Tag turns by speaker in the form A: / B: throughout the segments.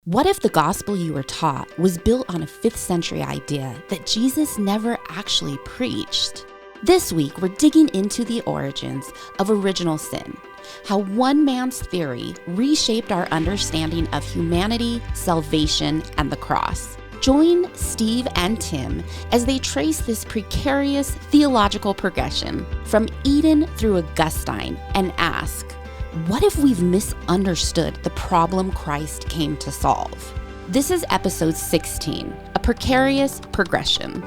A: What if the gospel you were taught was built on a 5th century idea that Jesus never actually preached? This week, we're digging into the origins of original sin, how one man's theory reshaped our understanding of humanity, salvation, and the cross. Join Steve and Tim as they trace this precarious theological progression from Eden through Augustine and ask, what if we've misunderstood the problem Christ came to solve? This is episode 16, A Precarious Progression.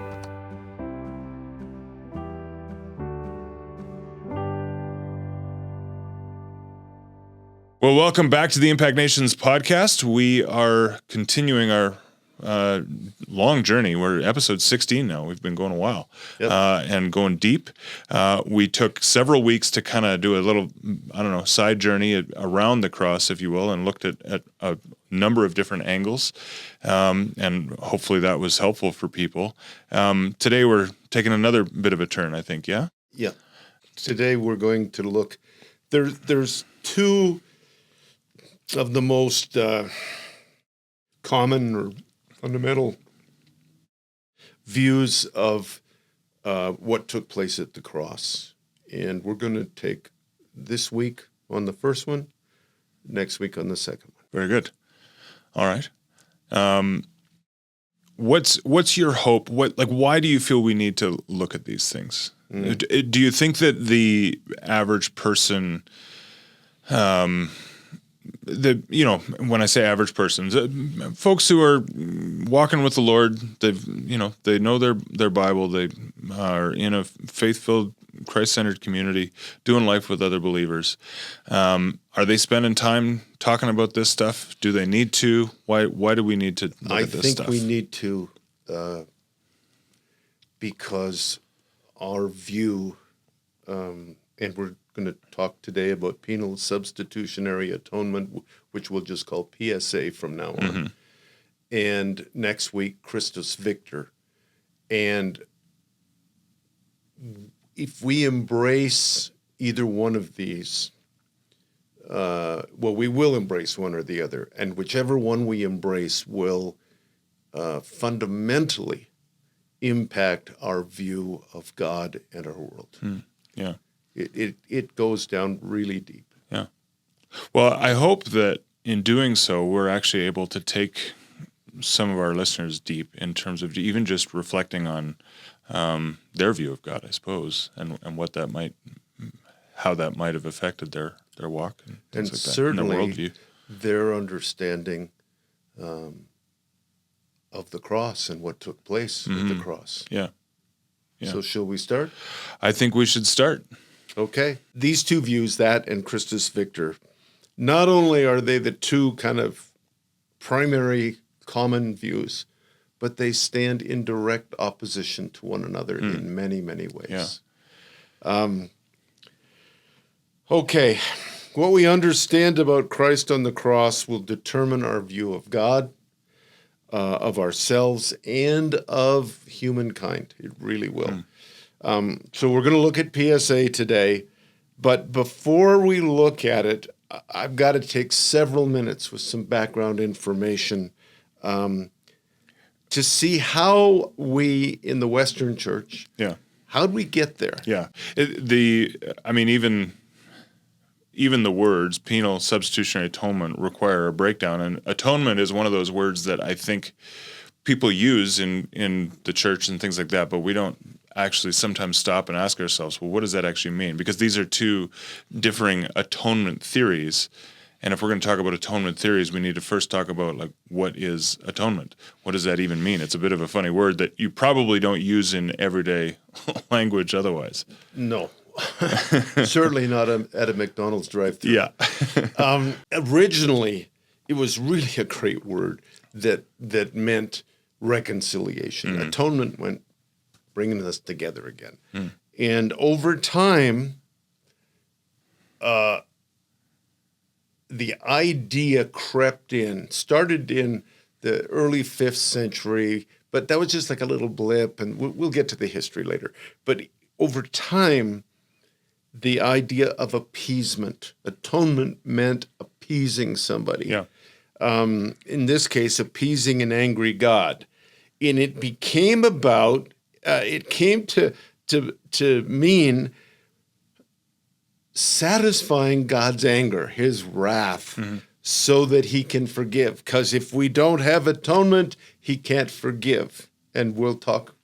B: Well, welcome back to the Impact Nations podcast. We are continuing our long journey. We're episode 16 now. We've been going a while.
C: Yep.
B: And going deep. We took several weeks to kind of do a little, side journey around the cross, if you will, and looked at a number of different angles. And hopefully that was helpful for people. Today we're taking another bit of a turn, I think, yeah?
C: Yeah. Today we're going to look, there's two of the most common or fundamental views of what took place at the cross. And we're going to take this week on the first one, next week on the second one.
B: Very good. All right. What's your hope? Why do you feel we need to look at these things? Do you think that the average person, when I say average persons, folks who are walking with the Lord, they know their Bible, they are in a faith-filled, Christ-centered community, doing life with other believers. Are they spending time talking about this stuff? Do they need to? Why do we need to look at this stuff?
C: I think we need to, because our view, and we're going to talk today about penal, substitutionary atonement, which we'll just call PSA from now on. Mm-hmm. And next week, Christus Victor. And if we embrace either one of these, we will embrace one or the other. And whichever one we embrace will fundamentally impact our view of God and our world.
B: Yeah.
C: It goes down really deep.
B: Yeah. Well, I hope that in doing so, we're actually able to take some of our listeners deep in terms of even just reflecting on their view of God, I suppose, and how that might have affected their walk and things like that,
C: certainly
B: and their worldview.
C: Their understanding of the cross and what took place at the cross.
B: Yeah.
C: So shall we start?
B: I think we should start.
C: Okay. These two views, that and Christus Victor, not only are they the two kind of primary common views, but they stand in direct opposition to one another in many, many ways. Yeah. Okay. What we understand about Christ on the cross will determine our view of God, of ourselves, and of humankind. It really will. So we're going to look at PSA today, but before we look at it, I've got to take several minutes with some background information to see how we, in the Western Church, how'd we get there?
B: Yeah. Even the words penal, substitutionary, atonement require a breakdown, and atonement is one of those words that I think people use in the church and things like that, but we don't actually sometimes stop and ask ourselves, well, what does that actually mean? Because these are two differing atonement theories. And if we're going to talk about atonement theories, we need to first talk about what is atonement? What does that even mean? It's a bit of a funny word that you probably don't use in everyday language otherwise.
C: No. Certainly not at a McDonald's drive-thru.
B: Yeah.
C: Originally, it was really a great word that meant reconciliation. Atonement meant bringing us together again. And over time, the idea crept in, started in the early 5th century, but that was just like a little blip, and we'll get to the history later. But over time, the idea of appeasement, atonement meant appeasing somebody.
B: Yeah.
C: in this case, appeasing an angry God. And it became about, it came to mean satisfying God's anger, his wrath, so that he can forgive. Because if we don't have atonement, he can't forgive. And we'll talk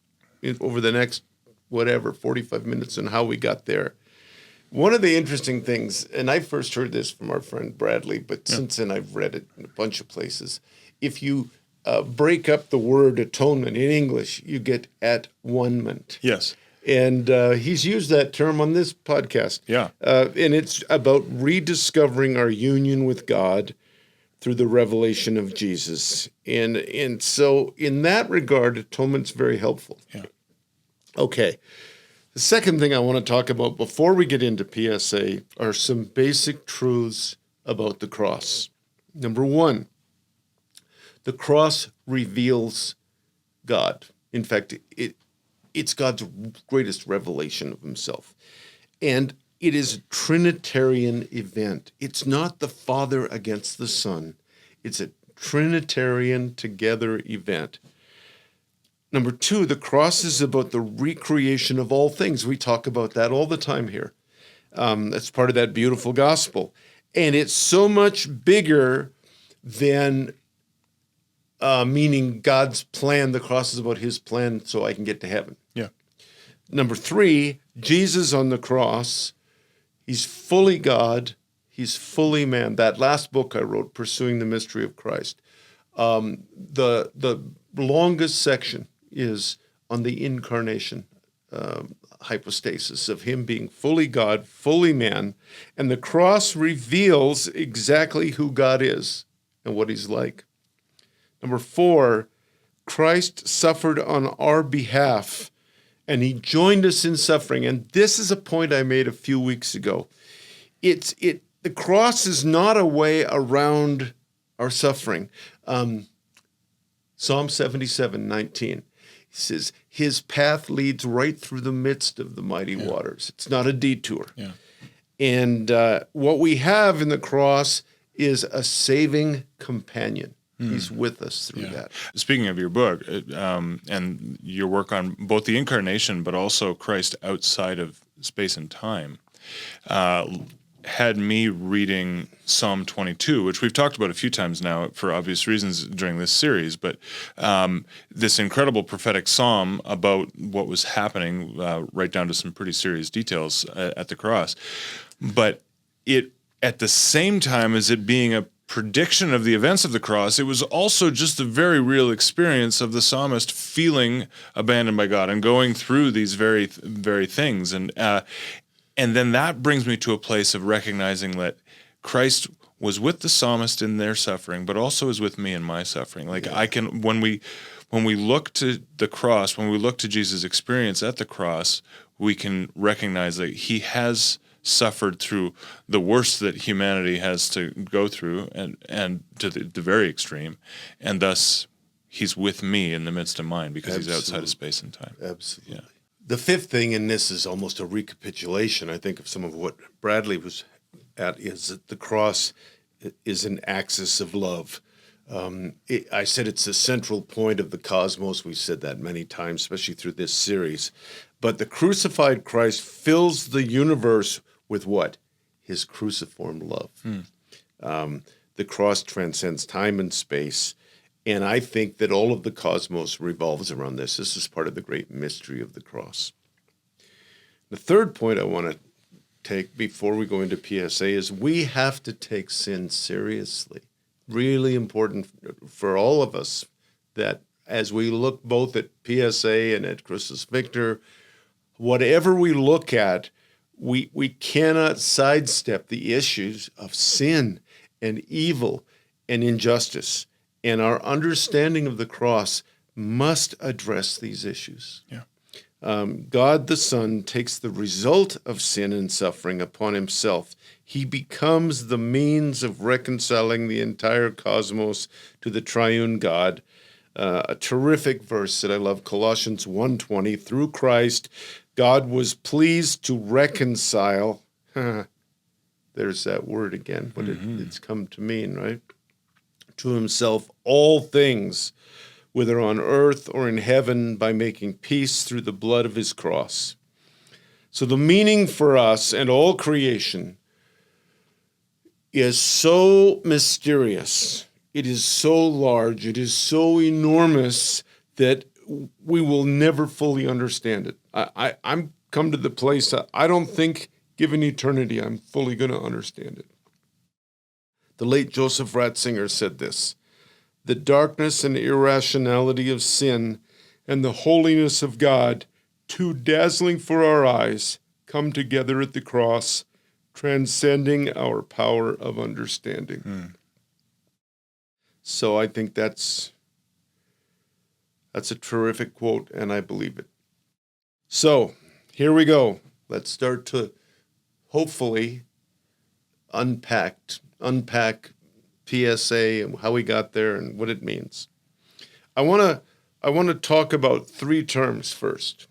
C: over the next, 45 minutes on how we got there. One of the interesting things, and I first heard this from our friend Bradley, but since then I've read it in a bunch of places. If you break up the word atonement in English, you get at-one-ment.
B: Yes.
C: And he's used that term on this podcast.
B: Yeah.
C: And it's about rediscovering our union with God through the revelation of Jesus. And so in that regard, atonement's very helpful.
B: Yeah.
C: Okay. The second thing I want to talk about before we get into PSA are some basic truths about the cross. Number one, the cross reveals God. In fact, it's God's greatest revelation of himself. And it is a Trinitarian event. It's not the Father against the Son. It's a Trinitarian together event. Number two, the cross is about the recreation of all things. We talk about that all the time here. That's part of that beautiful gospel. And it's so much bigger than meaning God's plan. The cross is about his plan so I can get to heaven.
B: Yeah.
C: Number three, Jesus on the cross, he's fully God, he's fully man. That last book I wrote, Pursuing the Mystery of Christ, the longest section is on the incarnation hypostasis of him being fully God, fully man, and the cross reveals exactly who God is and what he's like. Number four, Christ suffered on our behalf, and he joined us in suffering. And this is a point I made a few weeks ago. The cross is not a way around our suffering. Psalm 77:19. He says, his path leads right through the midst of the mighty waters. It's not a detour.
B: Yeah.
C: And what we have in the cross is a saving companion. He's with us through that.
B: Speaking of your book and your work on both the incarnation, but also Christ outside of space and time, had me reading Psalm 22, which we've talked about a few times now for obvious reasons during this series, but this incredible prophetic psalm about what was happening, right down to some pretty serious details at the cross. But it, at the same time as it being a prediction of the events of the cross, it was also just a very real experience of the psalmist feeling abandoned by God and going through these very things. And then that brings me to a place of recognizing that Christ was with the psalmist in their suffering, but also is with me in my suffering. Like I can, when we look to the cross, when we look to Jesus' experience at the cross, we can recognize that he has suffered through the worst that humanity has to go through, and to the very extreme, and thus he's with me in the midst of mine because he's outside of space and time.
C: Absolutely.
B: Yeah.
C: The fifth thing, and this is almost a recapitulation, I think, of some of what Bradley was at, is that the cross is an axis of love. I said it's the central point of the cosmos. We've said that many times, especially through this series. But the crucified Christ fills the universe with what? His cruciform love. The cross transcends time and space. And I think that all of the cosmos revolves around this. This is part of the great mystery of the cross. The third point I want to take before we go into PSA is we have to take sin seriously. Really important for all of us that as we look both at PSA and at Christus Victor, whatever we look at, we cannot sidestep the issues of sin and evil and injustice. And our understanding of the cross must address these issues.
B: Yeah.
C: God the Son takes the result of sin and suffering upon himself. He becomes the means of reconciling the entire cosmos to the triune God. A terrific verse that I love, Colossians 1:20, through Christ, God was pleased to reconcile. There's that word again, what it's come to mean, right? to himself all things, whether on earth or in heaven, by making peace through the blood of his cross. So the meaning for us and all creation is so mysterious. It is so large. It is so enormous that we will never fully understand it. I'm come to the place that I don't think, given eternity, I'm fully going to understand it. The late Joseph Ratzinger said this: "The darkness and irrationality of sin and the holiness of God, too dazzling for our eyes, come together at the cross, transcending our power of understanding." So I think that's a terrific quote, and I believe it. So here we go. Let's start to hopefully unpack PSA and how we got there and what it means. I want to talk about three terms first.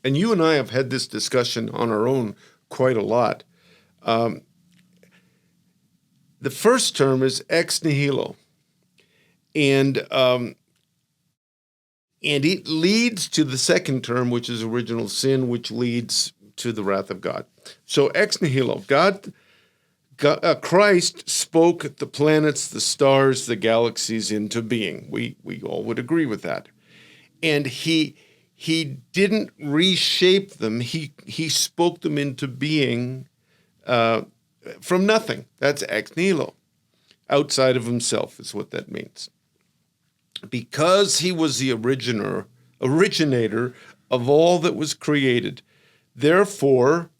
C: And you and I have had this discussion on our own quite a lot. The first term is ex nihilo. And it leads to the second term, which is original sin, which leads to the wrath of God. So ex nihilo, Christ spoke the planets, the stars, the galaxies into being. We all would agree with that. And he didn't reshape them. He spoke them into being from nothing. That's ex nihilo. Outside of himself is what that means. Because he was the originator of all that was created, therefore,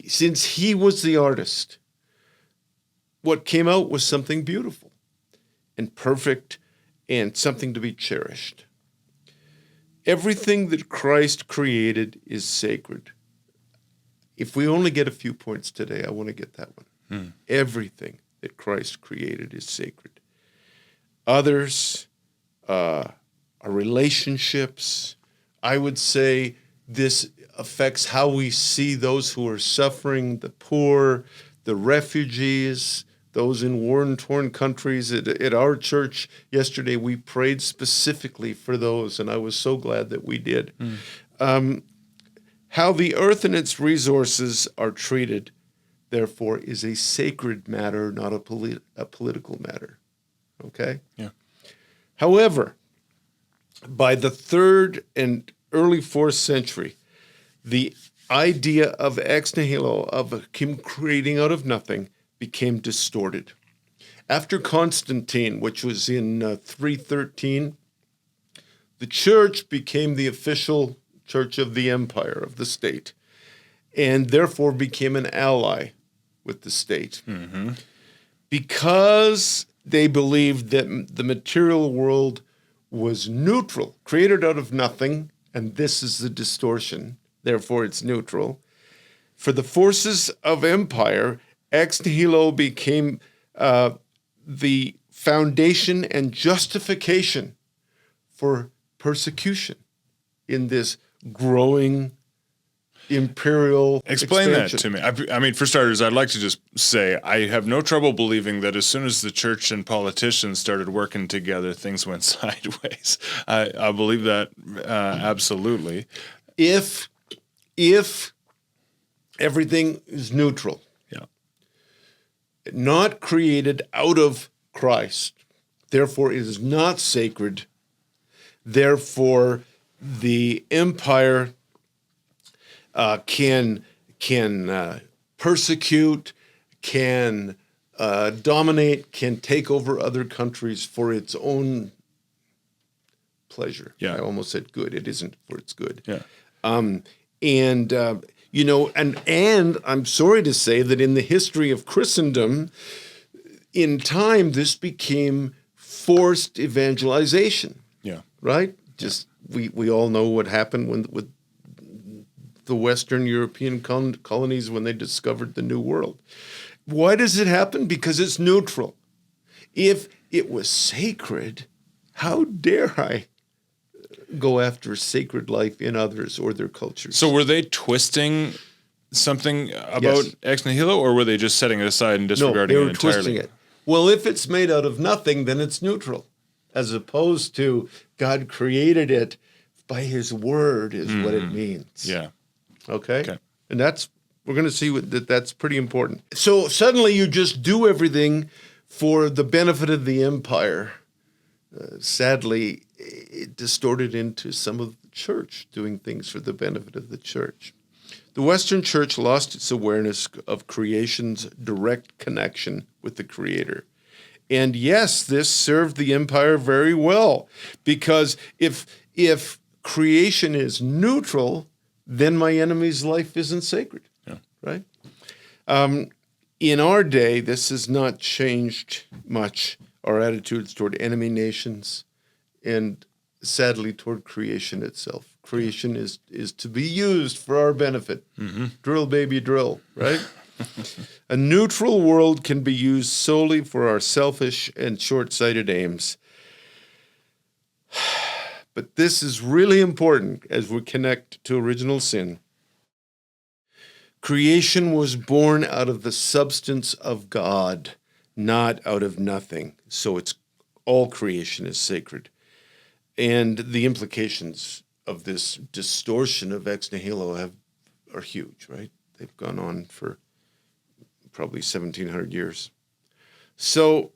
C: since he was the artist, what came out was something beautiful and perfect and something to be cherished. Everything that Christ created is sacred. If we only get a few points today, I want to get that one. Everything that Christ created is sacred. Others are relationships. I would say this affects how we see those who are suffering, the poor, the refugees, those in war-torn countries. At our church yesterday, we prayed specifically for those, and I was so glad that we did. How the earth and its resources are treated, therefore, is a sacred matter, not a political matter. Okay?
B: Yeah.
C: However, by the 3rd and early 4th century, the idea of ex nihilo, of him creating out of nothing, became distorted. After Constantine, which was in 313, the church became the official church of the empire, of the state, and therefore became an ally with the state. Because they believed that the material world was neutral, created out of nothing, and this is the distortion, therefore it's neutral. For the forces of empire, ex nihilo became the foundation and justification for persecution in this growing imperial
B: Explain
C: expansion.
B: that to me. I mean, for starters, I'd like to just say I have no trouble believing that as soon as the church and politicians started working together, things went sideways. I believe that absolutely.
C: If everything is neutral, not created out of Christ, therefore it is not sacred, therefore the empire can persecute, can dominate, can take over other countries for its own pleasure.
B: Yeah.
C: I almost said good. It isn't for its good.
B: Yeah.
C: And I'm sorry to say that in the history of Christendom, in time, this became forced evangelization.
B: Yeah.
C: Right? Just we all know what happened with the Western European colonies when they discovered the New World. Why does it happen? Because it's neutral. If it was sacred, how dare I go after sacred life in others or their cultures?
B: So were they twisting something about
C: Yes.
B: ex nihilo, or were they just setting it aside and disregarding
C: they
B: it
C: were
B: entirely?
C: twisting it. Well, if it's made out of nothing, then it's neutral, as opposed to God created it by his word is what it means.
B: Yeah.
C: Okay? And we're going to see that's pretty important. So suddenly you just do everything for the benefit of the empire. Sadly, it distorted into some of the church doing things for the benefit of the church. The Western church lost its awareness of creation's direct connection with the Creator. And yes, this served the empire very well, because if creation is neutral, then my enemy's life isn't sacred, right? In our day, this has not changed much, our attitudes toward enemy nations and sadly toward creation itself. Creation is to be used for our benefit. Drill, baby, drill, right? A neutral world can be used solely for our selfish and short-sighted aims. But this is really important as we connect to original sin. Creation was born out of the substance of God, not out of nothing. So all creation is sacred. And the implications of this distortion of ex nihilo are huge, right? They've gone on for probably 1,700 years. So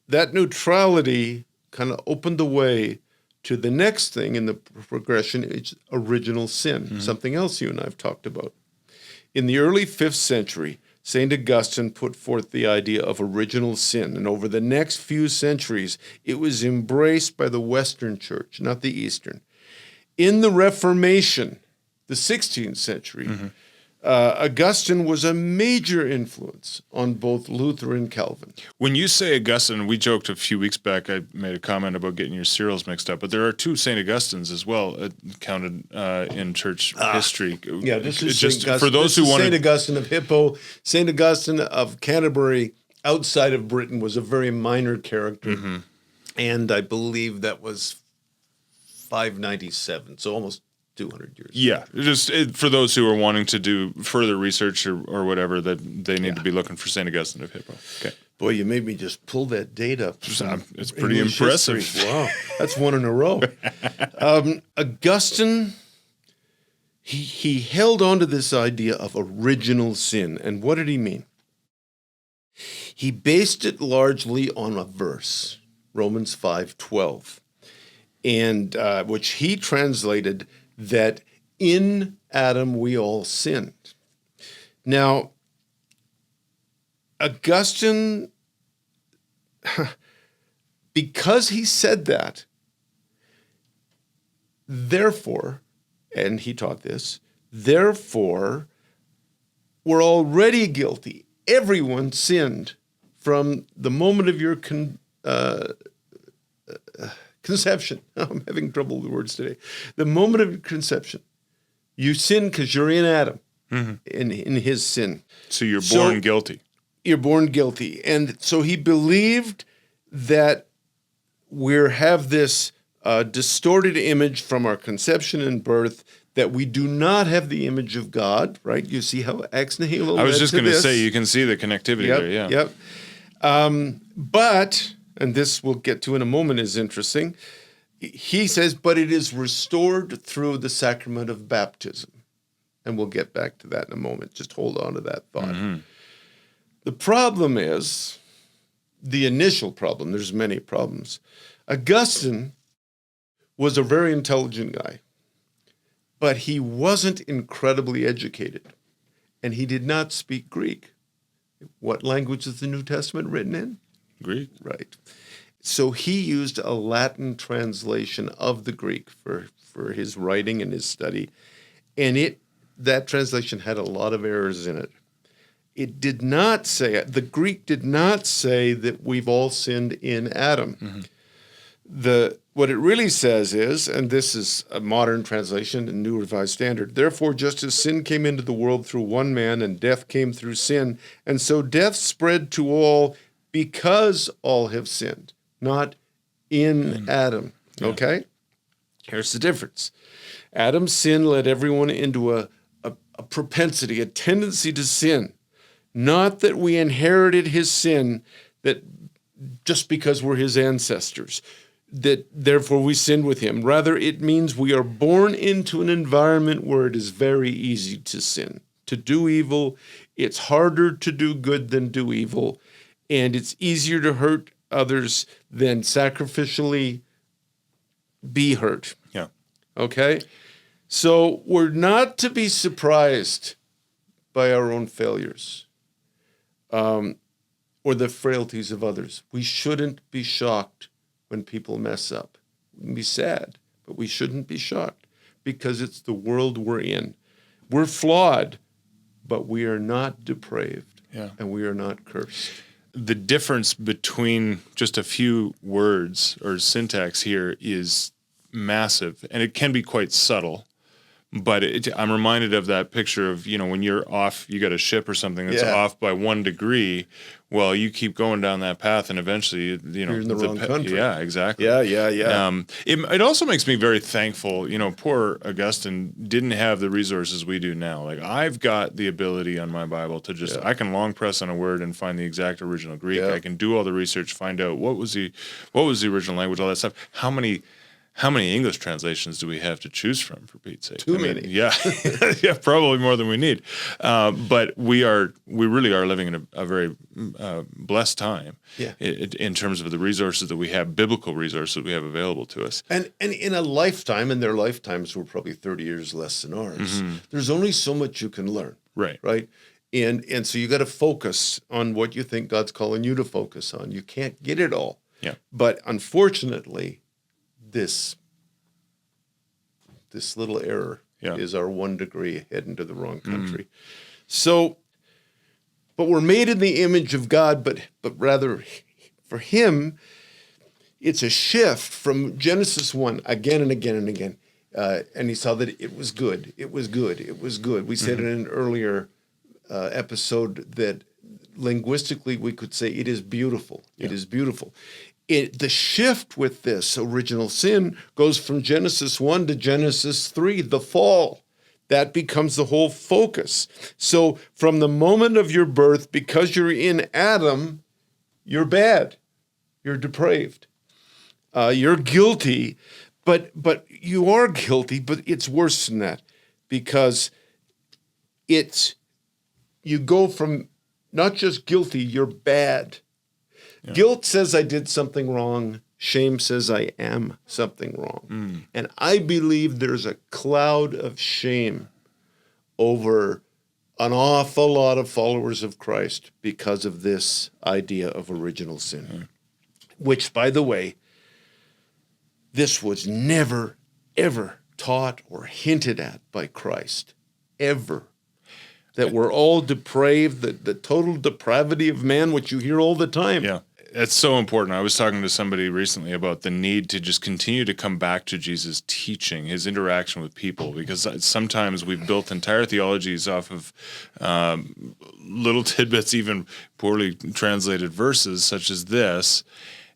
C: that neutrality kind of opened the way to the next thing in the progression, is original sin, something else you and I have talked about. In the early 5th century, St. Augustine put forth the idea of original sin, and over the next few centuries, it was embraced by the Western Church, not the Eastern. In the Reformation, the 16th century, Augustine was a major influence on both Luther and Calvin.
B: When you say Augustine, we joked a few weeks back, I made a comment about getting your serials mixed up, but there are two St. Augustines as well counted in church history.
C: Yeah, this is
B: just
C: St.
B: for those who want
C: St. Augustine of Hippo. St. Augustine of Canterbury, outside of Britain, was a very minor character, and I believe that was 597, so almost 200 years.
B: Yeah, just for those who are wanting to do further research or whatever, that they need to be looking for St. Augustine of Hippo. Okay.
C: Boy, you made me just pull that date up.
B: It's pretty
C: English
B: impressive.
C: history. Wow, that's one in a row. Augustine, he held on to this idea of original sin. And what did he mean? He based it largely on a verse, Romans 5:12, and which he translated that in Adam we all sinned. Now, Augustine, because he said that, therefore, and he taught this, therefore, we're already guilty. Everyone sinned from the moment of your conception. I'm having trouble with words today. The moment of conception, you sin because you're in Adam, in his sin.
B: So you're born guilty.
C: You're born guilty. And so he believed that we have this distorted image from our conception and birth, that we do not have the image of God, right? You see how ex nihilo
B: I was just
C: going to
B: say, you can see the connectivity there, yeah.
C: Yep. But, and this we'll get to in a moment is interesting, he says, but it is restored through the sacrament of baptism. And we'll get back to that in a moment. Just hold on to that thought. The problem is, the initial problem, there's many problems. Augustine was a very intelligent guy, but he wasn't incredibly educated, and he did not speak Greek. What language is the New Testament written in?
B: Greek.
C: Right. So he used a Latin translation of the Greek for his writing and his study, and that translation had a lot of errors in it. It did not say, the Greek did not say that we've all sinned in Adam. What it really says is, and this is a modern translation, a New Revised Standard, therefore just as sin came into the world through one man and death came through sin, and so death spread to all because all have sinned, not in Adam. Okay? Here's the difference. Adam's sin led everyone into a propensity, a tendency to sin. Not that we inherited his sin, that just because we're his ancestors, that therefore we sinned with him. Rather, it means we are born into an environment where it is very easy to sin, to do evil. It's harder to do good than do evil, and it's easier to hurt others than sacrificially be hurt.
B: Yeah.
C: Okay? So we're not to be surprised by our own failures or the frailties of others. We shouldn't be shocked when people mess up. We can be sad, but we shouldn't be shocked because it's the world we're in. We're flawed, but we are not depraved, and we are not cursed.
B: The difference between just a few words or syntax here is massive, and it can be quite subtle. But I'm reminded of that picture of, when you're off, you got a ship or something that's off by 1 degree. Well, you keep going down that path, and eventually,
C: you're in the wrong country.
B: Yeah, exactly.
C: Yeah.
B: It also makes me very thankful. Poor Augustine didn't have the resources we do now. Like, I've got the ability on my Bible to just I can long press on a word and find the exact original Greek. I can do all the research, find out what was the original language, all that stuff. How many English translations do we have to choose from, for Pete's sake?
C: Too many.
B: Yeah, probably more than we need. But we really are living in a very blessed time in terms of the resources that we have, biblical resources we have available to us.
C: And in a lifetime, and their lifetimes were probably 30 years less than ours, there's only so much you can learn. Right? And so you got to focus on what you think God's calling you to focus on. You can't get it all.
B: Yeah.
C: But unfortunately, this little error is our 1 degree heading to the wrong country. So, but we're made in the image of God, but rather for him, it's a shift from Genesis 1 again and again and again. And he saw that it was good. It was good. It was good. We said in an earlier episode that linguistically we could say it is beautiful. Yeah. It is beautiful. The shift with this original sin goes from Genesis 1 to Genesis 3, the fall. That becomes the whole focus. So from the moment of your birth, because you're in Adam, you're bad. You're depraved. You're guilty. But you are guilty, but it's worse than that. Because you go from not just guilty, you're bad. Yeah. Guilt says I did something wrong. Shame says I am something wrong. And I believe there's a cloud of shame over an awful lot of followers of Christ because of this idea of original sin. Which, by the way, this was never, ever taught or hinted at by Christ. Ever. That we're all depraved, the total depravity of man, which you hear all the time.
B: Yeah. That's so important. I was talking to somebody recently about the need to just continue to come back to Jesus' teaching, his interaction with people, because sometimes we've built entire theologies off of little tidbits, even poorly translated verses such as this,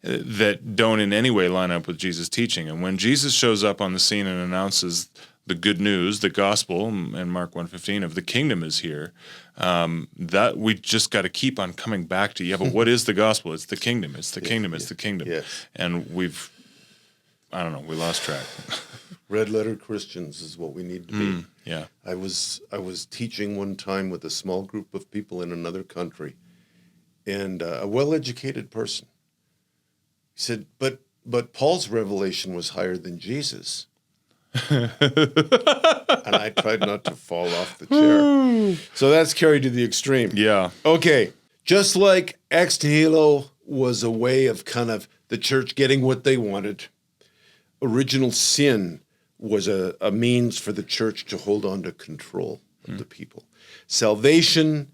B: that don't in any way line up with Jesus' teaching. And when Jesus shows up on the scene and announces the good news, the gospel, and Mark 1:15 of the kingdom is here, that we just got to keep on coming back to. But what is the gospel? It's the kingdom. It's the kingdom. It's the kingdom.
C: Yes.
B: And we lost track.
C: Red letter Christians is what we need to be.
B: Yeah.
C: I was teaching one time with a small group of people in another country, and a well-educated person. He said, but Paul's revelation was higher than Jesus. And I tried not to fall off the chair. So that's carried to the extreme.
B: Yeah.
C: Okay. Just like ex nihilo was a way of kind of the church getting what they wanted, original sin was a means for the church to hold on to control of the people. Salvation,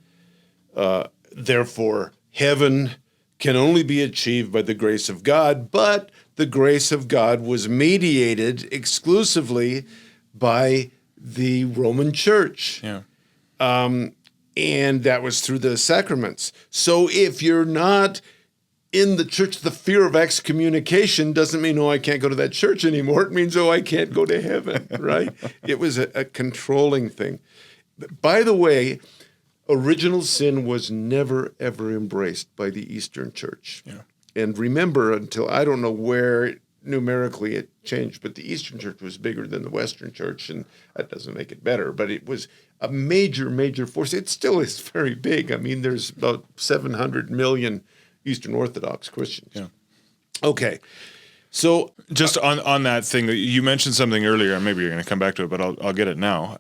C: therefore, heaven can only be achieved by the grace of God, but the grace of God was mediated exclusively by the Roman Church.
B: Yeah.
C: And that was through the sacraments. So if you're not in the church, the fear of excommunication doesn't mean, I can't go to that church anymore. It means, I can't go to heaven, right? It was a controlling thing. By the way, Original sin was never, ever embraced by the Eastern Church.
B: Yeah.
C: And remember, until I don't know where numerically it changed, but the Eastern Church was bigger than the Western Church, and that doesn't make it better, but it was a major, major force. It still is very big. I mean, there's about 700 million Eastern Orthodox Christians.
B: Yeah.
C: Okay. So
B: just on that thing, you mentioned something earlier, and maybe you're going to come back to it, but I'll get it now.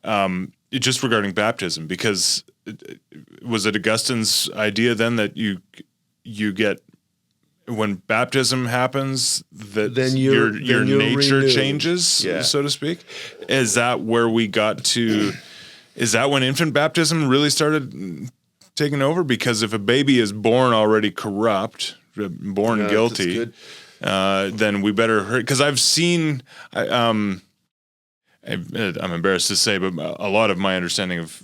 B: Just regarding baptism, because was it Augustine's idea then that you get when baptism happens that
C: then
B: your nature
C: renewed.
B: changes, so to speak? Is that where we got to? Is that when infant baptism really started taking over? Because if a baby is born already corrupt, born guilty, then we better hurry. Because I've seen, I'm embarrassed to say, but a lot of my understanding of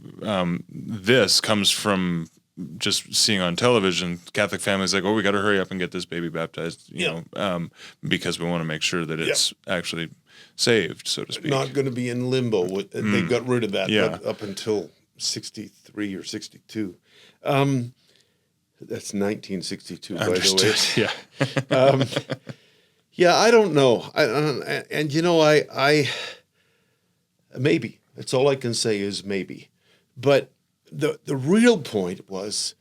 B: this comes from just seeing on television, Catholic families like, oh, we got to hurry up and get this baby baptized, you know, because we want to make sure that it's actually saved, so to speak.
C: Not going to be in limbo. They got rid of that up until 63 or 62. That's 1962,
B: Understood.
C: by the way. Yeah, I don't know. And you know, I maybe. That's all I can say is maybe. But the real point was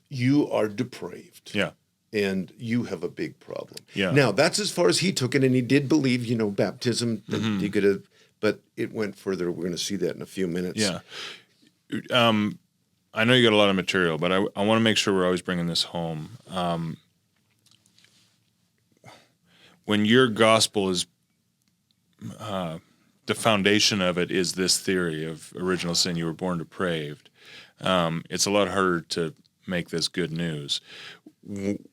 C: you are depraved.
B: Yeah.
C: And you have a big problem.
B: Yeah.
C: Now, that's as far as he took it, and he did believe, you know, baptism, that he could have, but it went further. We're going to see that in a few minutes.
B: Yeah. I know you got a lot of material, but I want to make sure we're always bringing this home. When your gospel is, the foundation of it is this theory of original sin, you were born depraved, it's a lot harder to make this good news.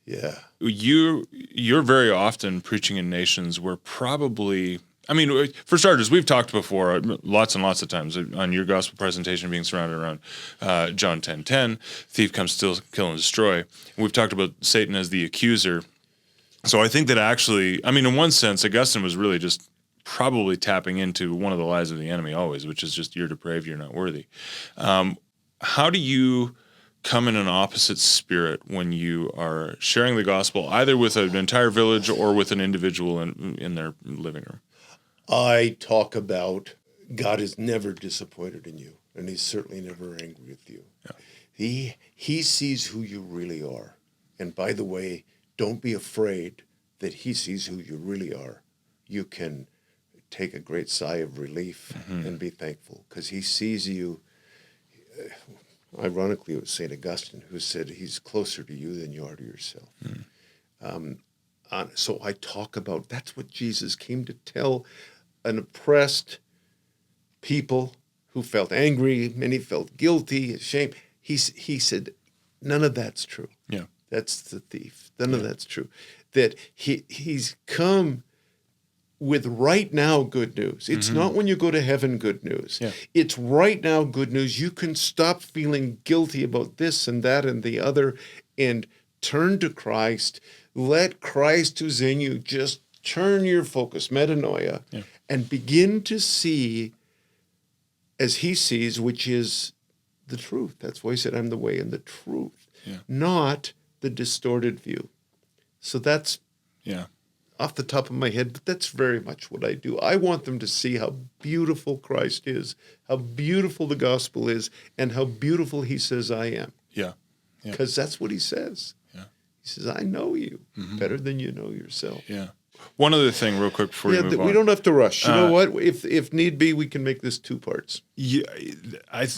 C: Yeah.
B: You're very often preaching in nations where probably, I mean, for starters, we've talked before lots and lots of times on your gospel presentation being surrounded around John 10:10, thief comes, steal, kill, and destroy. And we've talked about Satan as the accuser. So I think that actually, I mean, in one sense, Augustine was really just probably tapping into one of the lies of the enemy always, which is just you're depraved, you're not worthy. How do you come in an opposite spirit when you are sharing the gospel, either with an entire village or with an individual in their living room?
C: I talk about God is never disappointed in you, and he's certainly never angry with you. Yeah. He sees who you really are. And by the way, don't be afraid that he sees who you really are. You can take a great sigh of relief and be thankful because he sees you. Ironically, it was St. Augustine who said he's closer to you than you are to yourself. So I talk about, that's what Jesus came to tell an oppressed people who felt angry, many felt guilty, ashamed. He said, none of that's true.
B: Yeah.
C: That's the thief. None of that's true. That he's come with right now good news. It's not when you go to heaven good news.
B: Yeah.
C: It's right now good news. You can stop feeling guilty about this and that and the other and turn to Christ. Let Christ who's in you just turn your focus, metanoia, and begin to see as he sees, which is the truth. That's why he said, I'm the way and the truth, not the distorted view. So that's off the top of my head, but that's very much what I do. I want them to see how beautiful Christ is, how beautiful the gospel is, and how beautiful he says I am.
B: Yeah.
C: Because that's what he says. Yeah. He says, I know you better than you know yourself.
B: Yeah. One other thing real quick before you move on.
C: We don't have to rush. You know what? If need be, we can make this 2 parts.
B: Yeah,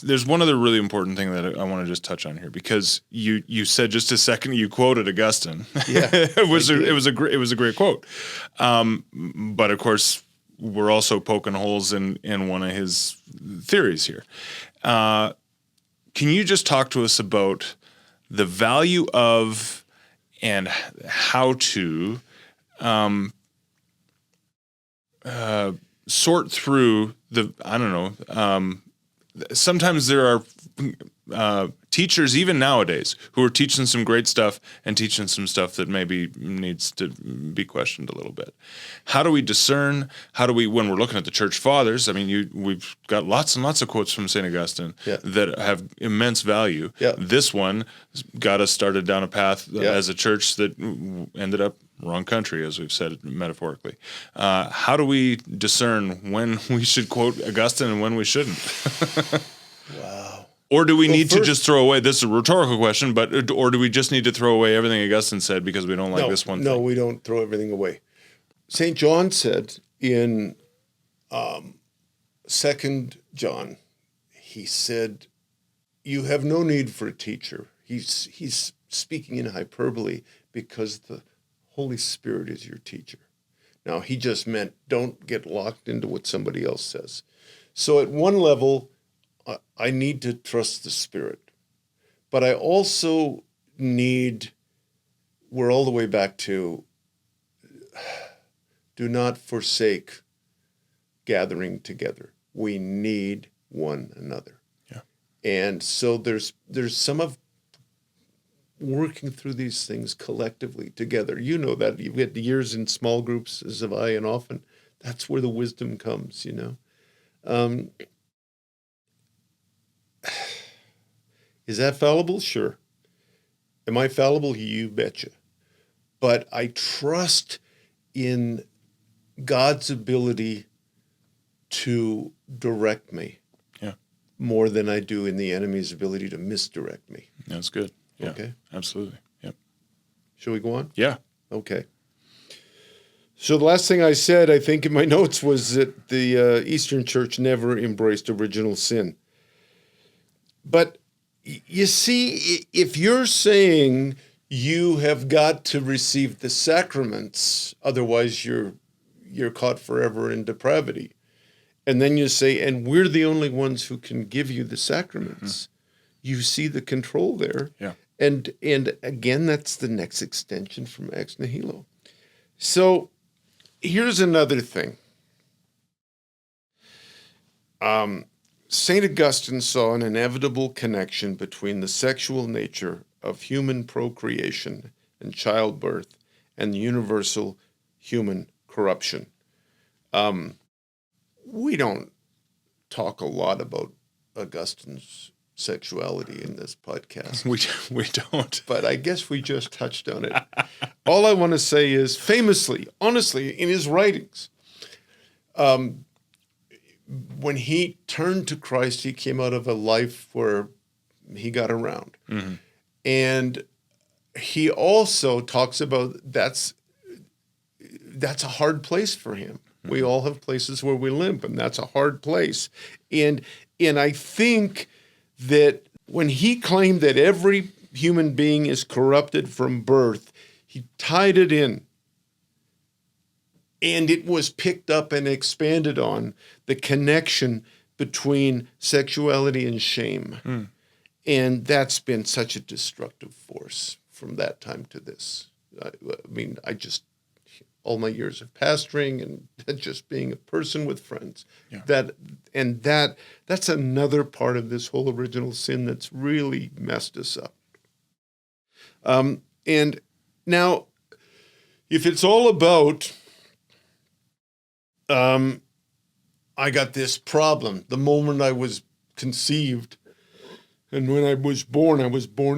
B: there's one other really important thing that I want to just touch on here because you said just a second you quoted Augustine. Yeah, it was a great quote. But of course, we're also poking holes in one of his theories here. Can you just talk to us about the value of and how to sort through the, I don't know, sometimes there are teachers, even nowadays, who are teaching some great stuff and teaching some stuff that maybe needs to be questioned a little bit. How do we discern? How do we, when we're looking at the church fathers, I mean, we've got lots and lots of quotes from St. Augustine that have immense value.
C: Yeah.
B: This one got us started down a path as a church that ended up wrong country, as we've said metaphorically. How do we discern when we should quote Augustine and when we shouldn't?
C: Wow.
B: Or do we need to just throw away, this is a rhetorical question, or do we just need to throw away everything Augustine said because we don't like this one thing?
C: No, we don't throw everything away. St. John said in 2 John, he said, you have no need for a teacher. He's speaking in hyperbole because the Holy Spirit is your teacher. Now, he just meant don't get locked into what somebody else says. So at one level, I need to trust the Spirit. But I also need, we're all the way back to, do not forsake gathering together. We need one another. Yeah. And so there's some of working through these things collectively together. You know that. You've had years in small groups, as have I, and often that's where the wisdom comes, you know. Is that fallible? Sure. Am I fallible? You betcha. But I trust in God's ability to direct me more than I do in the enemy's ability to misdirect me.
B: That's good. Yeah,
C: okay.
B: Absolutely. Yep.
C: Shall we go on?
B: Yeah.
C: Okay. So the last thing I said, I think in my notes, was that the Eastern Church never embraced original sin. But you see, if you're saying you have got to receive the sacraments, otherwise you're caught forever in depravity, and then you say, and we're the only ones who can give you the sacraments, you see the control there.
B: Yeah.
C: And again, that's the next extension from ex nihilo. So here's another thing. St. Augustine saw an inevitable connection between the sexual nature of human procreation and childbirth and the universal human corruption. We don't talk a lot about Augustine's sexuality in this podcast.
B: We don't.
C: But I guess we just touched on it. All I want to say is, famously, honestly, in his writings, when he turned to Christ, he came out of a life where he got around. Mm-hmm. And he also talks about that's a hard place for him. Mm-hmm. We all have places where we limp, and that's a hard place. And I think that when he claimed that every human being is corrupted from birth, he tied it in. And it was picked up and expanded on, the connection between sexuality and shame. Mm. And that's been such a destructive force from that time to this. I mean, all my years of pastoring and just being a person with friends, that's another part of this whole original sin that's really messed us up. And now, if it's all about, I got this problem the moment I was conceived, and when I was born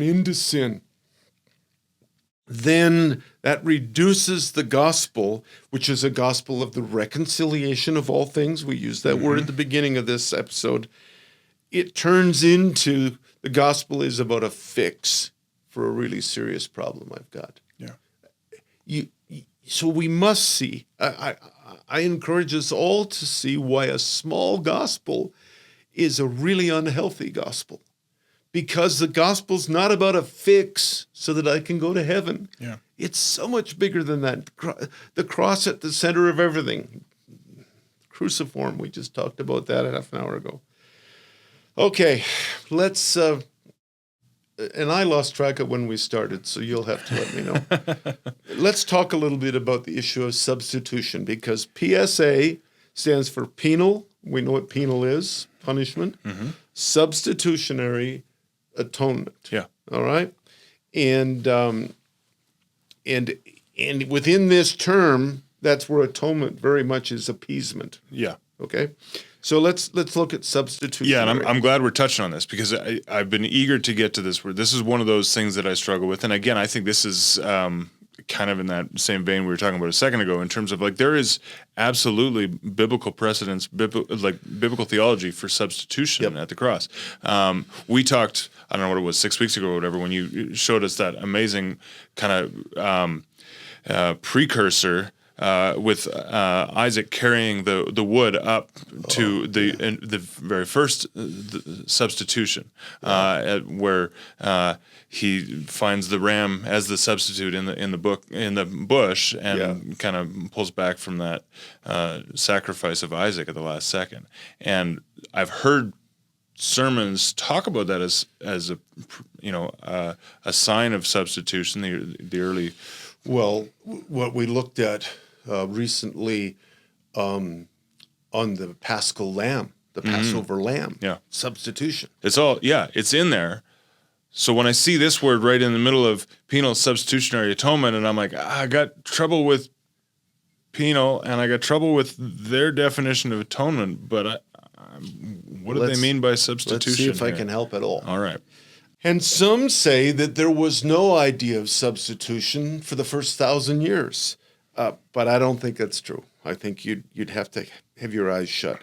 C: into sin, then that reduces the gospel, which is a gospel of the reconciliation of all things. We used that word at the beginning of this episode. It turns into, the gospel is about a fix for a really serious problem I've got. Yeah. So we must see, I encourage us all to see why a small gospel is a really unhealthy gospel. Because the gospel's not about a fix so that I can go to heaven. Yeah. It's so much bigger than that. The cross at the center of everything. Cruciform, we just talked about that half an hour ago. Okay, let's, and I lost track of when we started, so you'll have to let me know. Let's talk a little bit about the issue of substitution, because PSA stands for penal. We know what penal is, punishment. Mm-hmm. Substitutionary, atonement.
B: Yeah.
C: All right. And within this term, that's where atonement very much is appeasement.
B: Yeah.
C: Okay. So let's look at substitutionary.
B: Yeah, and I'm glad we're touching on this because I've been eager to get to this word. This is one of those things that I struggle with. And again, I think this is kind of in that same vein we were talking about a second ago in terms of like there is absolutely biblical precedence, biblical theology for substitution at the cross. We talked, I don't know what it was, 6 weeks ago or whatever, when you showed us that amazing kind of precursor with Isaac carrying the wood up to the very first substitution, where he finds the ram as the substitute in the bush and kind of pulls back from that sacrifice of Isaac at the last second. And I've heard sermons talk about that as a sign of substitution. The early.
C: Well, what we looked at recently on the Paschal Lamb, the Passover Lamb, substitution.
B: It's in there. So when I see this word right in the middle of penal substitutionary atonement, and I'm like, I got trouble with penal, and I got trouble with their definition of atonement, but what do they mean by substitution?
C: Let's see if I can help at all.
B: All right.
C: And some say that there was no idea of substitution for the first 1,000 years. But I don't think that's true. I think you'd have to have your eyes shut.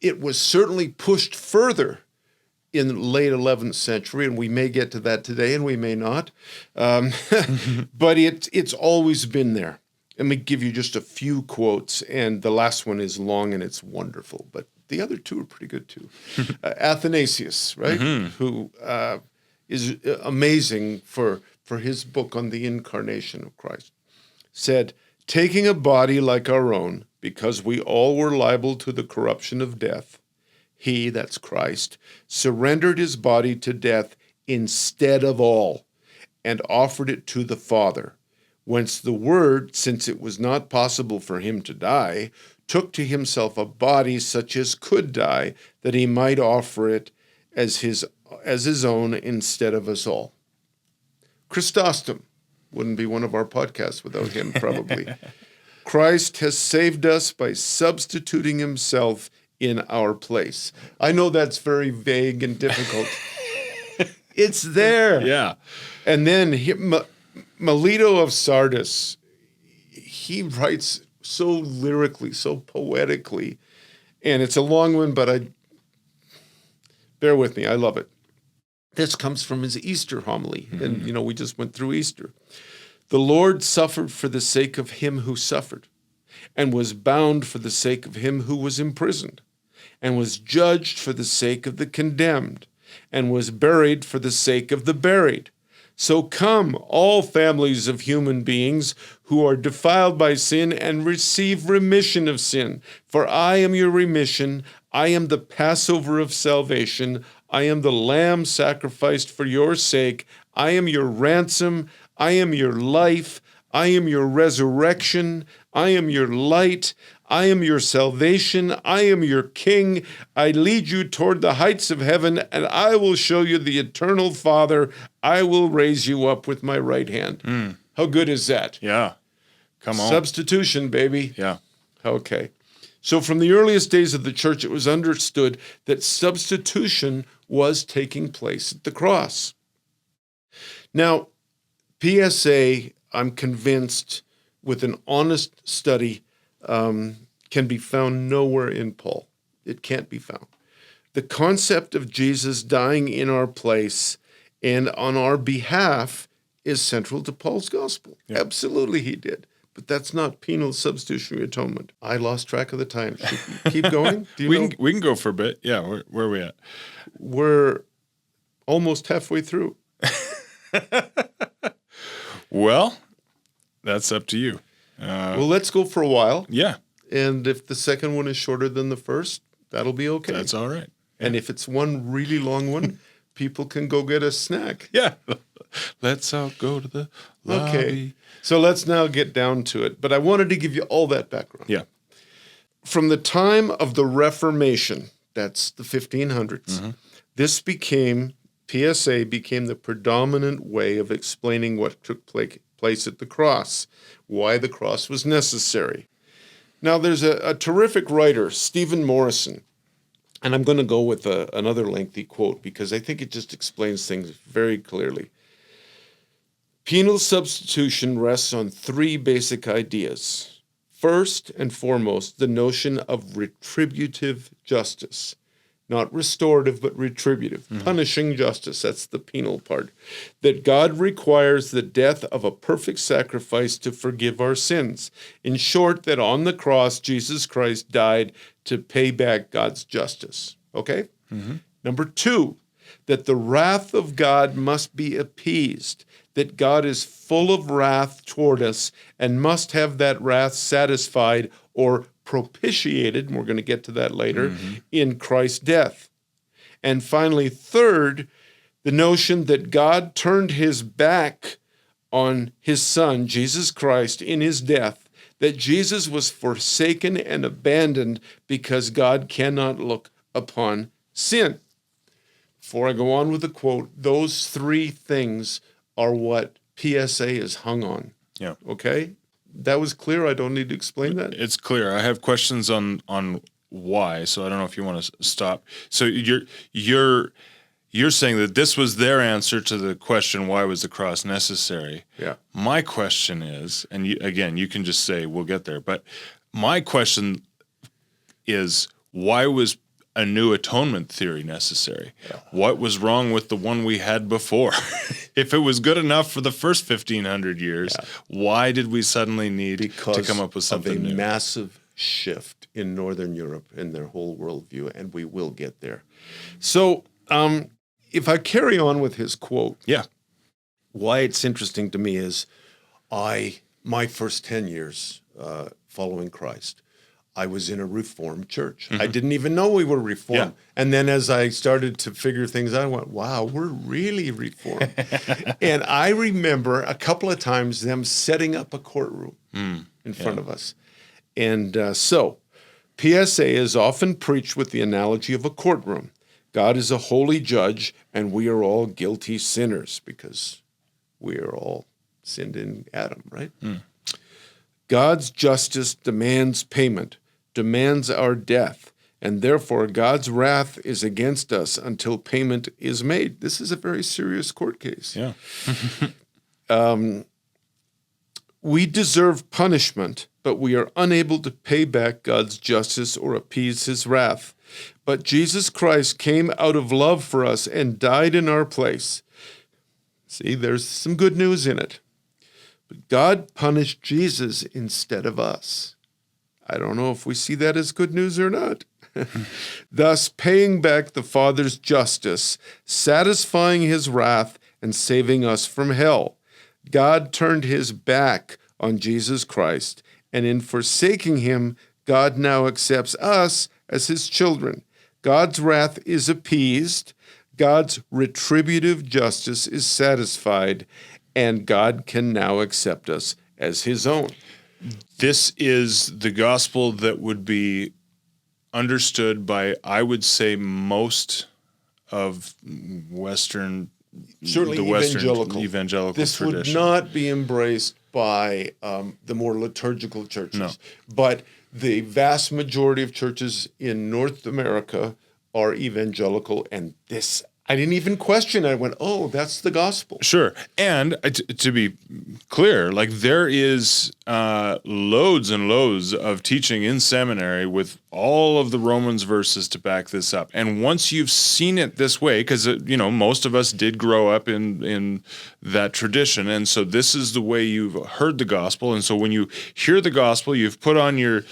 C: It was certainly pushed further in the late 11th century, and we may get to that today, and we may not. But it's always been there. Let me give you just a few quotes, and the last one is long and it's wonderful, but the other two are pretty good too. Athanasius, right, who is amazing for his book on the incarnation of Christ, said, taking a body like our own, because we all were liable to the corruption of death, he, that's Christ, surrendered his body to death instead of all, and offered it to the Father, whence the Word, since it was not possible for him to die, took to himself a body such as could die, that he might offer it as his own instead of us all. Chrysostom wouldn't be one of our podcasts without him, probably. Christ has saved us by substituting himself in our place. I know that's very vague and difficult. It's there.
B: Yeah.
C: And then Melito of Sardis, he writes so lyrically, so poetically, and it's a long one, but bear with me, I love it. This comes from his Easter homily, and we just went through Easter. The Lord suffered for the sake of him who suffered, and was bound for the sake of him who was imprisoned, and was judged for the sake of the condemned, and was buried for the sake of the buried. So come, all families of human beings who are defiled by sin, and receive remission of sin. For I am your remission. I am the Passover of salvation. I am the Lamb sacrificed for your sake. I am your ransom. I am your life. I am your resurrection. I am your light. I am your salvation. I am your king. I lead you toward the heights of heaven, and I will show you the eternal Father. I will raise you up with my right hand. How good is that?
B: Yeah. Come on.
C: Substitution, baby.
B: Yeah.
C: Okay. So from the earliest days of the church, it was understood that substitution was taking place at the cross. Now, PSA, I'm convinced, with an honest study, can be found nowhere in Paul. It can't be found. The concept of Jesus dying in our place and on our behalf is central to Paul's gospel. Yeah. Absolutely he did. But that's not penal substitutionary atonement. I lost track of the time. Should we keep going?
B: We can go for a bit. Yeah, where are we at?
C: We're almost halfway through.
B: Well, that's up to you.
C: Well, let's go for a while.
B: Yeah.
C: And if the second one is shorter than the first, that'll be okay.
B: That's all right. Yeah.
C: And if it's one really long one, people can go get a snack.
B: Yeah. Let's all go to the lobby.
C: Okay. So let's now get down to it. But I wanted to give you all that background.
B: Yeah.
C: From the time of the Reformation, that's the 1500s, this became PSA became the predominant way of explaining what took place at the cross, why the cross was necessary. Now, there's a terrific writer, Stephen Morrison, and I'm going to go with another lengthy quote because I think it just explains things very clearly. Penal substitution rests on three basic ideas. First and foremost, the notion of retributive justice. Not restorative, but retributive. Punishing justice, that's the penal part. That God requires the death of a perfect sacrifice to forgive our sins. In short, that on the cross, Jesus Christ died to pay back God's justice. Okay? Number two, that the wrath of God must be appeased. That God is full of wrath toward us and must have that wrath satisfied or propitiated, and we're going to get to that later, in Christ's death. And finally, third, the notion that God turned his back on his son, Jesus Christ, in his death, that Jesus was forsaken and abandoned because God cannot look upon sin. Before I go on with the quote, those three things are what PSA is hung on.
B: Yeah.
C: Okay? That was clear? I don't need to explain that?
B: It's clear. I have questions on why, so I don't know if you want to stop. So you're saying that this was their answer to the question, why was the cross necessary?
C: Yeah.
B: My question is, and you can just say, we'll get there, but my question is, why was a new atonement theory necessary? Yeah. What was wrong with the one we had before? If it was good enough for the first 1,500 years, why did we suddenly need to come up with something new?
C: Because of a massive shift in Northern Europe in their whole worldview, and we will get there. So if I carry on with his quote, why it's interesting to me is my first 10 years following Christ, I was in a Reformed church. I didn't even know we were Reformed. And then as I started to figure things out, I went, wow, we're really Reformed. And I remember a couple of times them setting up a courtroom in front of us. And so PSA is often preached with the analogy of a courtroom. God is a holy judge, and we are all guilty sinners because we are all sinned in Adam, right? God's justice demands payment, demands our death, and therefore God's wrath is against us until payment is made. This is a very serious court case. We deserve punishment, but we are unable to pay back God's justice or appease his wrath. But Jesus Christ came out of love for us and died in our place. See, there's some good news in it. But God punished Jesus instead of us. I don't know if we see that as good news or not. Thus, paying back the Father's justice, satisfying his wrath, and saving us from hell. God turned his back on Jesus Christ, and in forsaking him, God now accepts us as his children. God's wrath is appeased, God's retributive justice is satisfied, and God can now accept us as his own.
B: This is the gospel that would be understood by, I would say, most of Western,
C: certainly
B: the
C: evangelical
B: this tradition.
C: Would not be embraced by the more liturgical churches. But the vast majority of churches in North America are evangelical, and this, I didn't even question. I went, oh, that's the gospel.
B: Sure. And to be clear, like there is loads and loads of teaching in seminary with all of the Romans verses to back this up. And once you've seen it this way, because, most of us did grow up in that tradition. And so this is the way you've heard the gospel. And so when you hear the gospel, you've put on your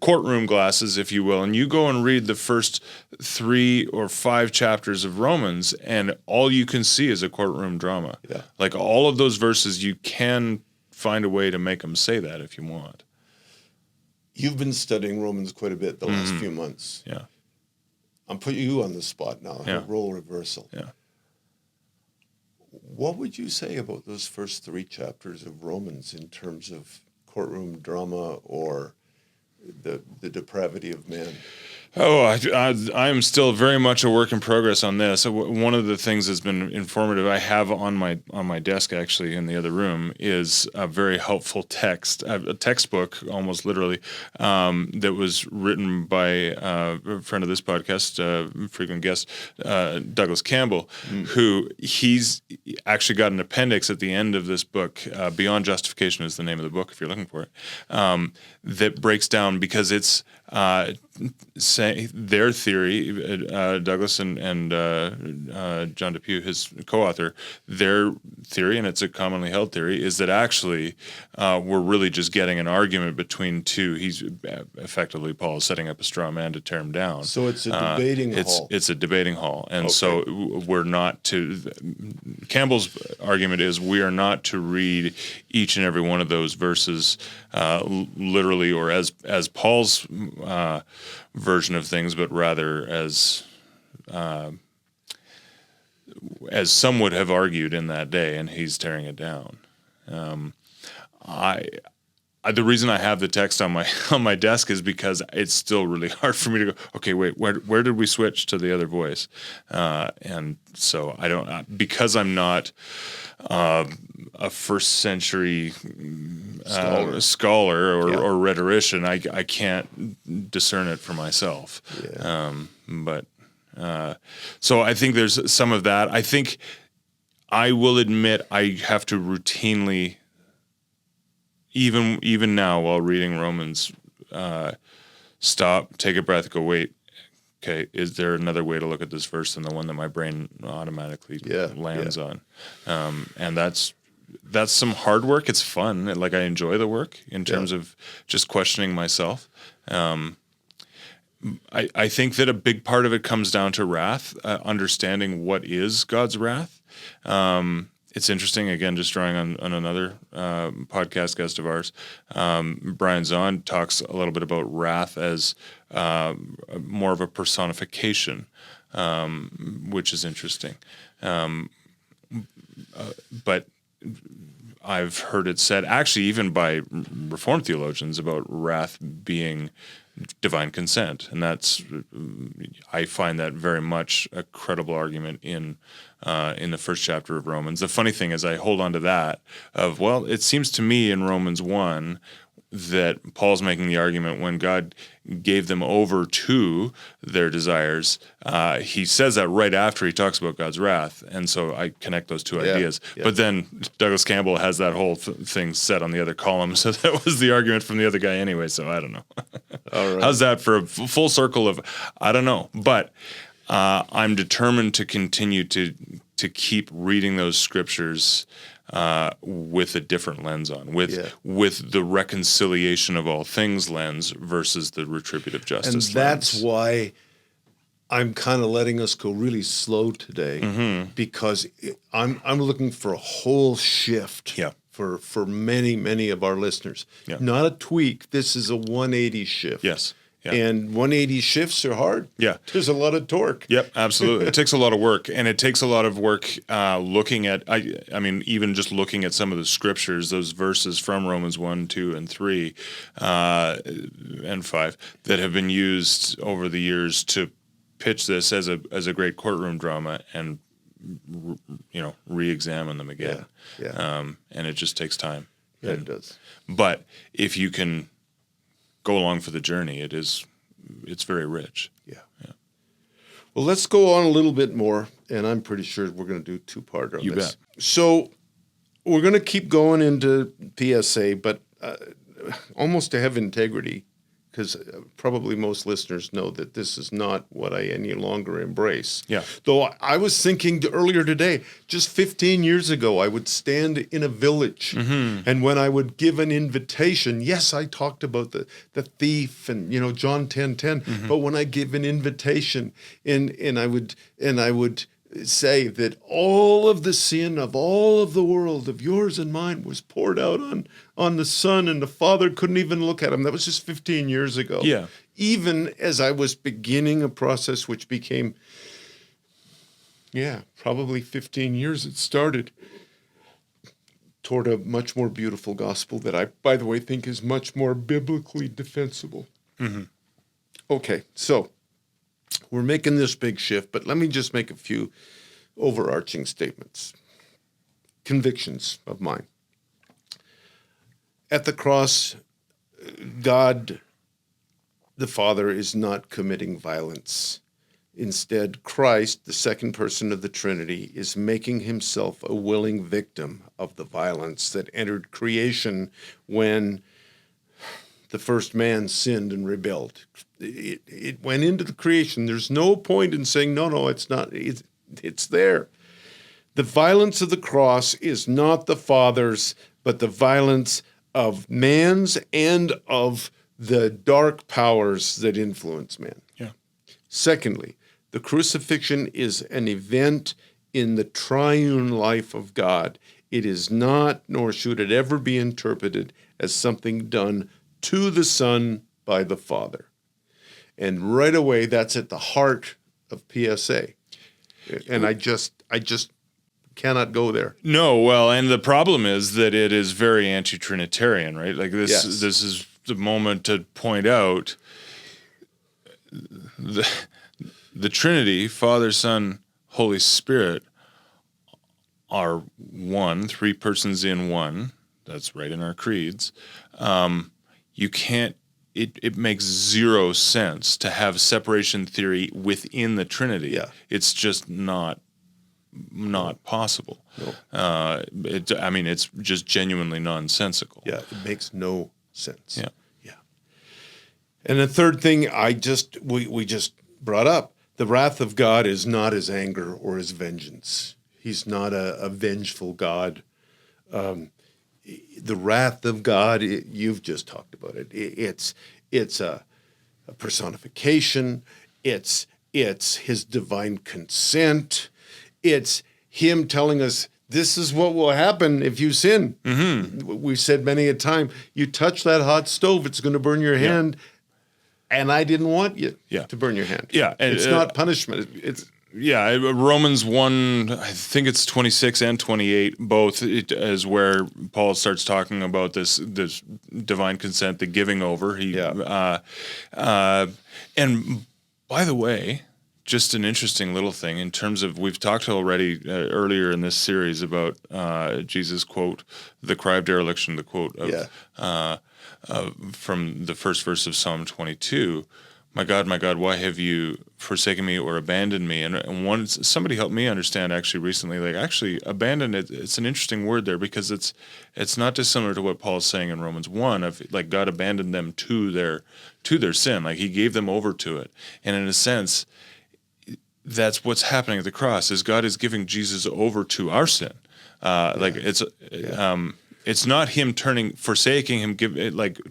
B: courtroom glasses, if you will, and you go and read the first 3 or 5 chapters of Romans, and all you can see is a courtroom drama.
C: Yeah.
B: Like all of those verses, you can find a way to make them say that if you want.
C: You've been studying Romans quite a bit the last few months.
B: Yeah.
C: I'm putting you on the spot now, role reversal.
B: Yeah.
C: What would you say about those first 3 chapters of Romans in terms of courtroom drama or the depravity of man?
B: Oh, I'm still very much a work in progress on this. One of the things that's been informative I have on my desk, actually, in the other room, is a very helpful text, a textbook, almost literally, that was written by a friend of this podcast, frequent guest, Douglas Campbell, who he's actually got an appendix at the end of this book. Beyond Justification is the name of the book, if you're looking for it, that breaks down, because it's say their theory, Douglas and John DePew, his co-author, their theory, and it's a commonly held theory, is that actually we're really just getting an argument between two. He's effectively, Paul is setting up a straw man to tear him down.
C: So it's a debating hall.
B: It's a debating hall, and so we're not to. Campbell's argument is we are not to read each and every one of those verses literally or as Paul's version of things, but rather as some would have argued in that day, and he's tearing it down. The reason I have the text on my desk is because it's still really hard for me to go, okay, wait, where did we switch to the other voice? And so I don't, because I'm not a first century scholar or rhetorician, I can't discern it for myself. Yeah. So I think there's some of that. I think I will admit I have to routinely, even now while reading Romans, stop, take a breath, go, wait, okay, is there another way to look at this verse than the one that my brain automatically lands on? And that's some hard work. It's fun. Like, I enjoy the work in terms of just questioning myself. I think that a big part of it comes down to wrath, understanding what is God's wrath. It's interesting, again, just drawing on another podcast guest of ours, Brian Zahn talks a little bit about wrath as more of a personification, which is interesting. But I've heard it said, actually, even by Reformed theologians, about wrath being divine consent, and I find that very much a credible argument in the first chapter of Romans. The funny thing is, I hold on to that of, well, it seems to me in Romans 1 that Paul's making the argument when God gave them over to their desires. He says that right after he talks about God's wrath, and so I connect those two ideas. Yeah. But then Douglas Campbell has that whole thing set on the other column, so that was the argument from the other guy anyway, so I don't know. All right. How's that for a full circle of, I don't know, but I'm determined to continue to keep reading those scriptures with a different lens on, with the reconciliation of all things lens versus the retributive justice lens.
C: And that's why I'm kind of letting us go really slow today, because I'm looking for a whole shift for many of our listeners. Yeah. Not a tweak. This is a 180 shift.
B: Yes. Yeah.
C: And 180 shifts are hard.
B: Yeah.
C: There's a lot of torque.
B: Yep, absolutely. It takes a lot of work. And it takes a lot of work looking at, I mean, even just looking at some of the scriptures, those verses from Romans 1, 2, and 3, and 5, that have been used over the years to pitch this as a great courtroom drama and, re-examine them again. Yeah. And it just takes time.
C: Yeah, it does.
B: But if you can go along for the journey, it's very rich. Yeah.
C: Well, let's go on a little bit more, and I'm pretty sure we're going to do two-part on this.
B: You bet.
C: So we're going to keep going into PSA, but almost to have integrity, because probably most listeners know that this is not what I any longer embrace. Yeah. Though I was thinking earlier today, just 15 years ago, I would stand in a village, and when I would give an invitation, yes, I talked about the thief and John 10:10, but when I give an invitation, and I would say that all of the sin of all of the world, of yours and mine, was poured out on the Son, and the Father couldn't even look at him. That was just 15 years ago. Yeah. Even as I was beginning a process which became, probably 15 years it started, toward a much more beautiful gospel that I, by the way, think is much more biblically defensible. Okay, so we're making this big shift, but let me just make a few overarching statements, convictions of mine. At the cross, God, the Father, is not committing violence. Instead, Christ, the second person of the Trinity, is making himself a willing victim of the violence that entered creation when the first man sinned and rebelled. It went into the creation. There's no point in saying, no, it's not. It's there. The violence of the cross is not the Father's, but the violence of man's and of the dark powers that influence man.
B: Yeah.
C: Secondly, the crucifixion is an event in the triune life of God. It is not, nor should it ever be interpreted as something done to the Son by the Father. And right away, that's at the heart of PSA. And I just cannot go there.
B: No, well, and the problem is that it is very anti-Trinitarian, right? Like this,
C: Yes.
B: This is the moment to point out the Trinity, Father, Son, Holy Spirit, are one, three persons in one. That's right in our creeds. You can't. It makes zero sense to have separation theory within the Trinity.
C: Yeah.
B: It's just not possible.
C: No.
B: It's just genuinely nonsensical.
C: Yeah, it makes no sense.
B: Yeah.
C: And the third thing we just brought up, the wrath of God is not his anger or his vengeance. He's not a vengeful God. The wrath of God, you've just talked about it. It's a personification. It's his divine consent. It's him telling us this is what will happen if you sin. Mm-hmm. We've said many a time, you touch that hot stove, it's going to burn your hand. And I didn't want you to burn your hand.
B: Yeah. And,
C: it's not punishment. It's
B: Romans 1, I think it's 26 and 28, both is where Paul starts talking about this divine consent, the giving over. And by the way, just an interesting little thing in terms of, we've talked already earlier in this series about Jesus' quote, the cry of dereliction, the quote of from the first verse of Psalm 22, my God, why have you forsaken me or abandoned me? And somebody helped me understand actually recently, abandoned, it's an interesting word there because it's not dissimilar to what Paul is saying in Romans 1 of like God abandoned them to their sin, like he gave them over to it. And in a sense, that's what's happening at the cross is God is giving Jesus over to our sin. It's not him forsaking him,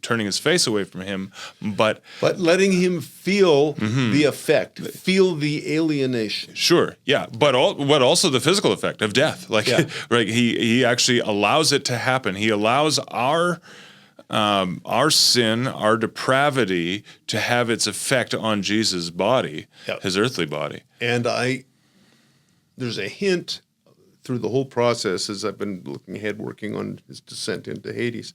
B: turning his face away from him, but
C: letting him feel the effect, feel the alienation.
B: Sure, yeah, but also the physical effect of death. Right? He actually allows it to happen. He allows our sin, our depravity, to have its effect on Jesus' body, his earthly body.
C: And there's a hint through the whole process, as I've been looking ahead, working on his descent into Hades,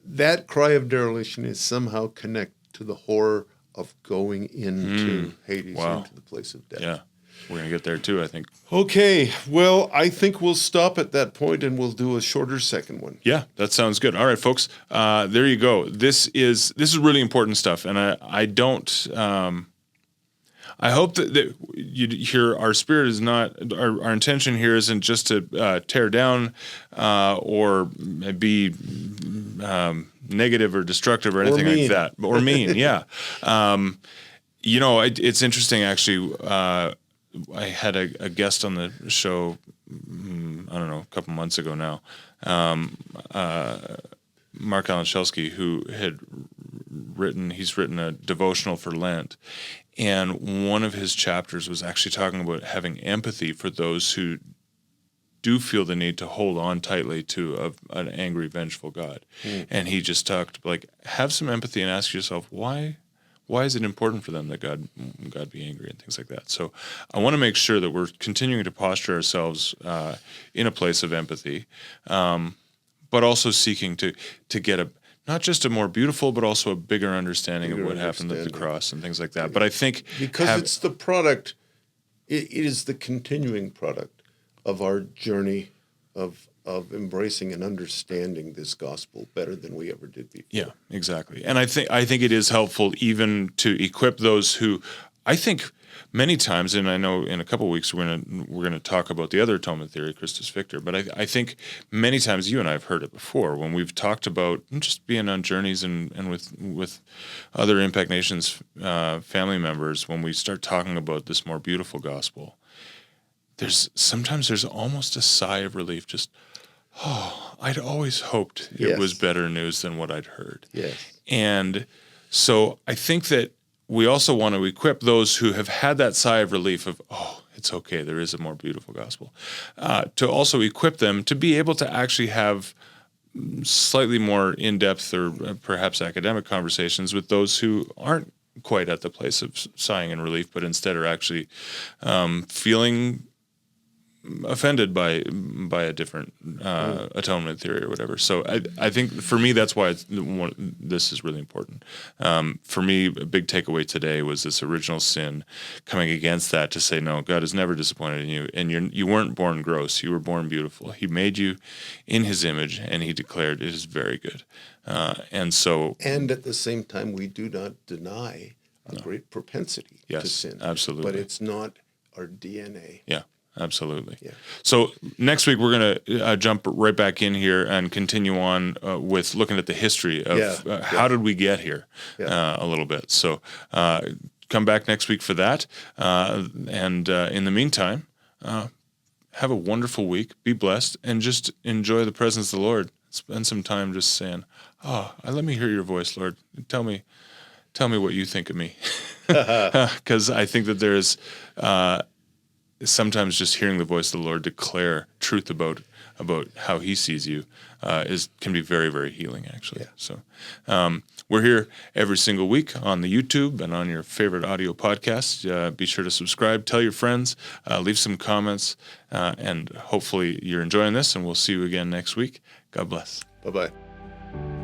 C: that cry of dereliction is somehow connected to the horror of going into Hades, into the place of death.
B: Yeah, we're going to get there too, I think.
C: Okay, well, I think we'll stop at that point and we'll do a shorter second one.
B: Yeah, that sounds good. All right, folks, there you go. This is really important stuff, and I don't... I hope that you hear our spirit is not, our intention here isn't just to tear down or be negative or destructive or anything like that. Or mean, yeah. It's interesting, actually. I had a guest on the show, I don't know, a couple months ago now, Mark Alan Shelsky, who had he's written a devotional for Lent. And one of his chapters was actually talking about having empathy for those who do feel the need to hold on tightly to an angry, vengeful God. And he just talked have some empathy and ask yourself, why is it important for them that God be angry and things like that? So I want to make sure that we're continuing to posture ourselves in a place of empathy, but also seeking to get not just a more beautiful, but also a bigger understanding of what happened at the cross and things like that. But I think
C: because it's the product, it is the continuing product of our journey of embracing and understanding this gospel better than we ever did before.
B: Yeah, exactly. And I think it is helpful even to equip those who, I think many times, and I know in a couple of weeks we're gonna talk about the other atonement theory, Christus Victor, but I think many times you and I have heard it before when we've talked about just being on journeys and with other Impact Nations family members, when we start talking about this more beautiful gospel, there's almost a sigh of relief, just, I'd always hoped it was better news than what I'd heard.
C: Yes.
B: And so I think that we also want to equip those who have had that sigh of relief of, it's okay, there is a more beautiful gospel, to also equip them to be able to actually have slightly more in-depth or perhaps academic conversations with those who aren't quite at the place of sighing in relief, but instead are actually feeling offended by a different atonement theory or whatever. So I think for me that's why this is really important. For me, a big takeaway today was this original sin coming against that, to say, no, God is never disappointed in you, and you weren't born gross, you were born beautiful. He made you in His image, and He declared it is very good. And at the same time, we do not deny a great propensity to sin. Absolutely. But it's not our DNA. Yeah. Absolutely. Yeah. So next week we're going to jump right back in here and continue on with looking at the history of how did we get here a little bit. So come back next week for that. And in the meantime, have a wonderful week. Be blessed and just enjoy the presence of the Lord. Spend some time just saying, let me hear your voice, Lord. Tell me what you think of me. Because I think that there's sometimes just hearing the voice of the Lord declare truth about how He sees you can be very, very healing, actually. Yeah. So we're here every single week on the YouTube and on your favorite audio podcast. Be sure to subscribe, tell your friends, leave some comments, and hopefully you're enjoying this, and we'll see you again next week. God bless.
C: Bye-bye.